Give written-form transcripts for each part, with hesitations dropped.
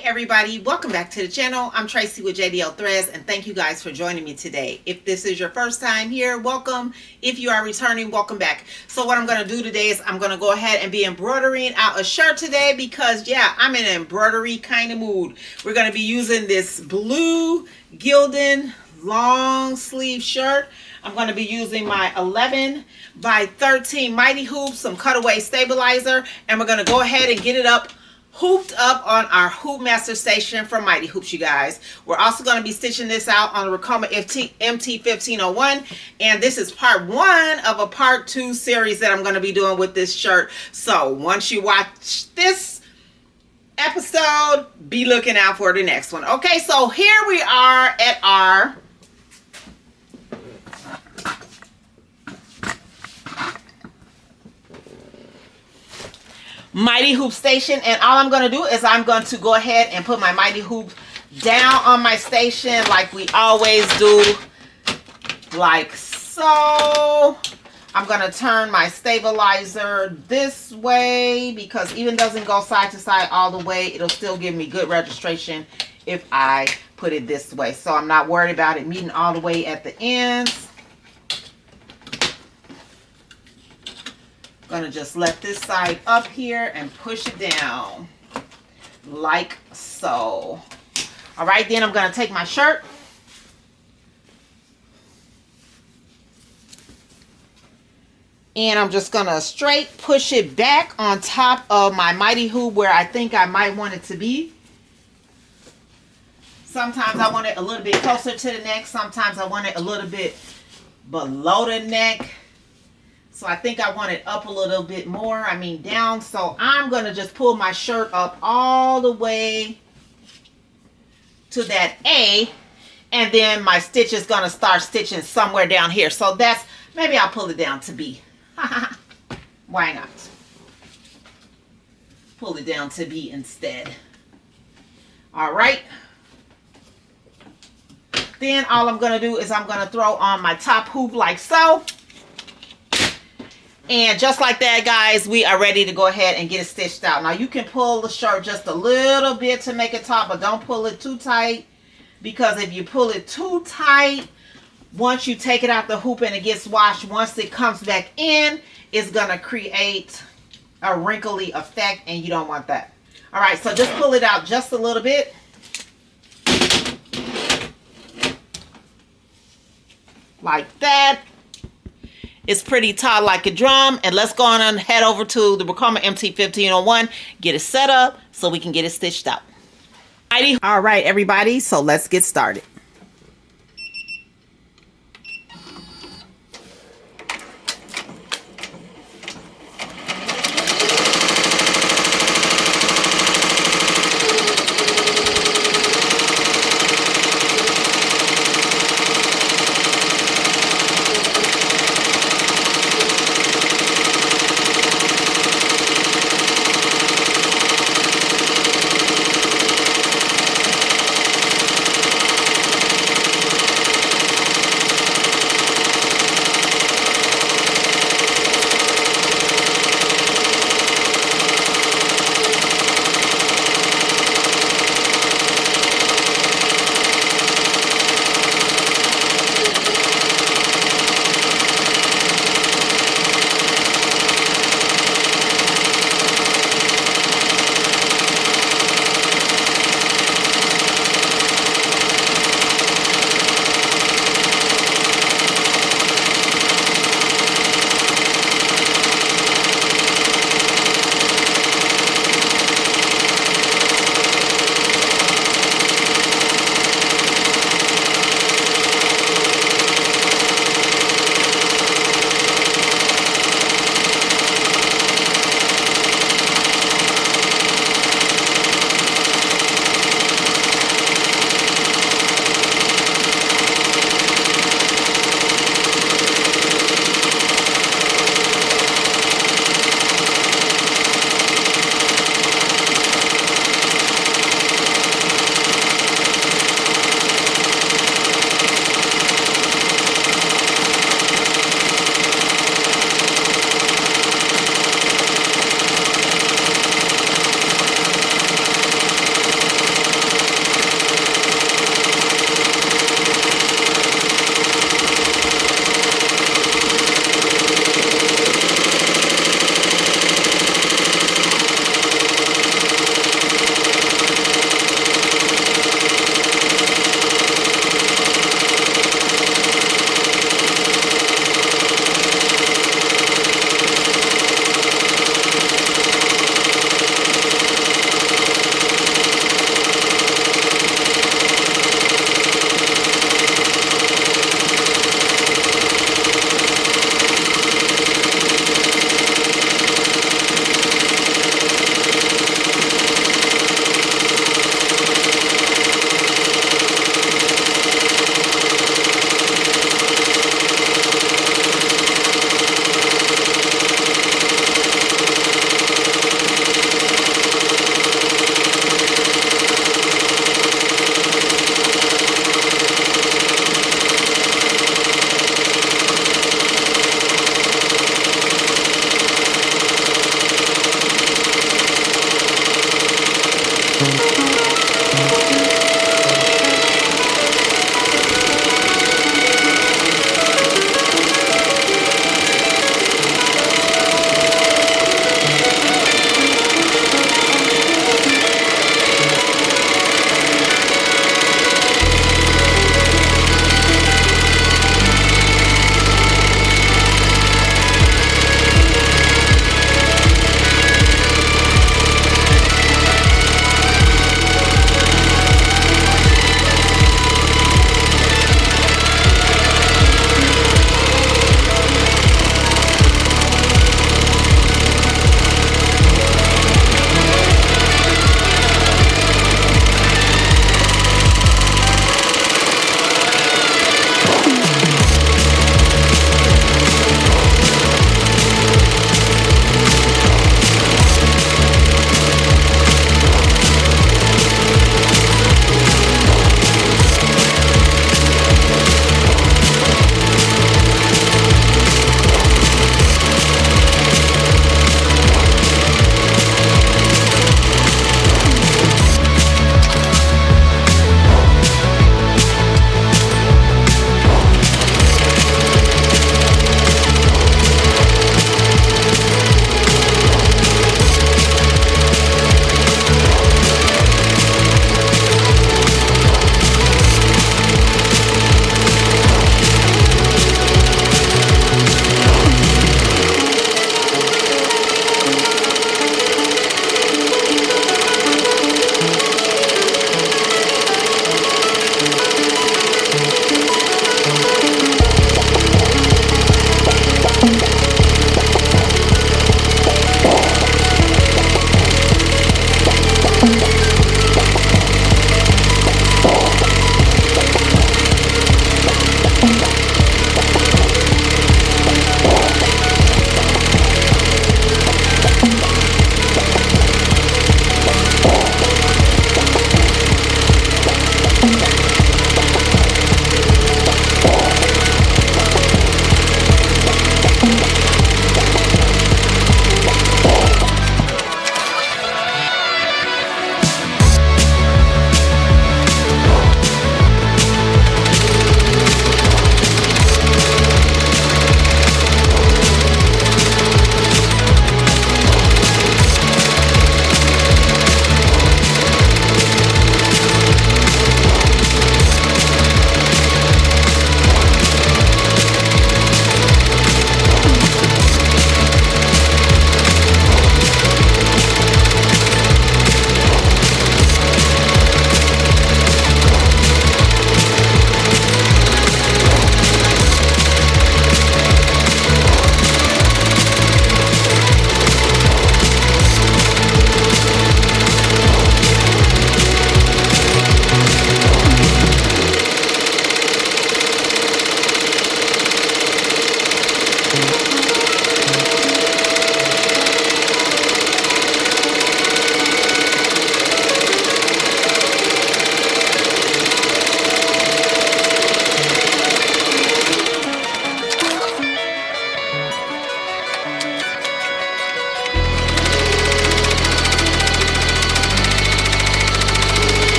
Hey everybody, welcome back to the channel. I'm Tracy with JDL Threads, and thank you guys for joining me today. If this is your first time here, welcome. If you are returning, welcome back. So what I'm going to do today is I'm going to go ahead and be embroidering out a shirt today because yeah, I'm in an embroidery kind of mood. We're going to be using this blue gilded long sleeve shirt. I'm going to be using my 11 by 13 mighty hoops, some cutaway stabilizer, and we're going to go ahead and get it hooped up on our hoop master station from Mighty Hoops, you guys. We're also going to be stitching this out on the RICOMA MT1501, and this is part 1 of a part 2 series that I'm going to be doing with this shirt. So once you watch this episode, be looking out for the next one. Okay, so here we are at our Mighty Hoop station, and all I'm going to do is I'm going to go ahead and put my Mighty Hoop down on my station like we always do, like so. I'm going to turn my stabilizer this way because even doesn't go side to side all the way, it'll still give me good registration if I put it this way. So I'm not worried about it meeting all the way at the ends. Gonna just let this side up here and push it down like so. All right, then I'm gonna take my shirt and I'm just gonna straight push it back on top of my mighty hoop where I think I might want it to be. Sometimes I want it a little bit closer to the neck, sometimes I want it a little bit below the neck. So I think I want it up a little bit more, I mean down. So I'm going to just pull my shirt up all the way to that A. And then my stitch is going to start stitching somewhere down here. So that's, maybe I'll pull it down to B. Why not? Pull it down to B instead. All right. Then all I'm going to do is I'm going to throw on my top hoop like so. And just like that, guys, we are ready to go ahead and get it stitched out. Now, you can pull the shirt just a little bit to make it taut, but don't pull it too tight. Because if you pull it too tight, once you take it out the hoop and it gets washed, once it comes back in, it's going to create a wrinkly effect, and you don't want that. All right, so just pull it out just a little bit. Like that. It's pretty taut like a drum. And let's go on and head over to the RICOMA MT1501, get it set up so we can get it stitched out. All right, everybody, so let's get started.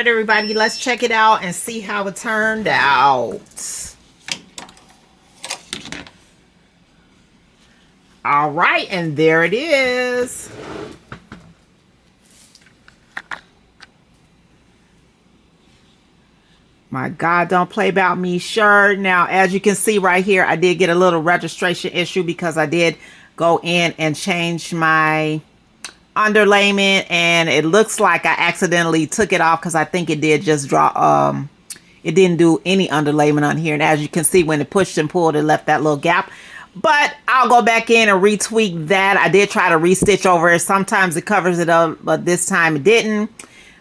right, everybody, let's check it out and see how it turned out. All right, and there it is. My God, don't play about me shirt. Now, as you can see right here, I did get a little registration issue because I did go in and change my underlayment, and it looks like I accidentally took it off because I think it did just draw, it didn't do any underlayment on here. And as you can see, when it pushed and pulled, it left that little gap. But I'll go back in and retweak that. I did try to restitch over it. Sometimes it covers it up, but this time it didn't.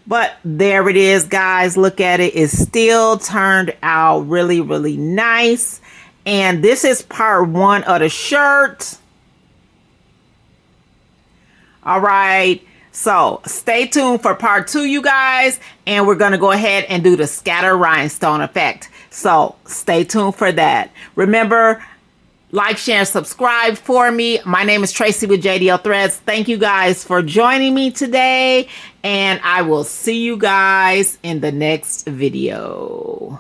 But there it is, guys. Look at it. It still turned out really, really nice. And this is part 1 of the shirt. All right. So stay tuned for part 2, you guys. And we're going to go ahead and do the scatter rhinestone effect. So stay tuned for that. Remember, like, share, and subscribe for me. My name is Tracy with JDL Threads. Thank you guys for joining me today. And I will see you guys in the next video.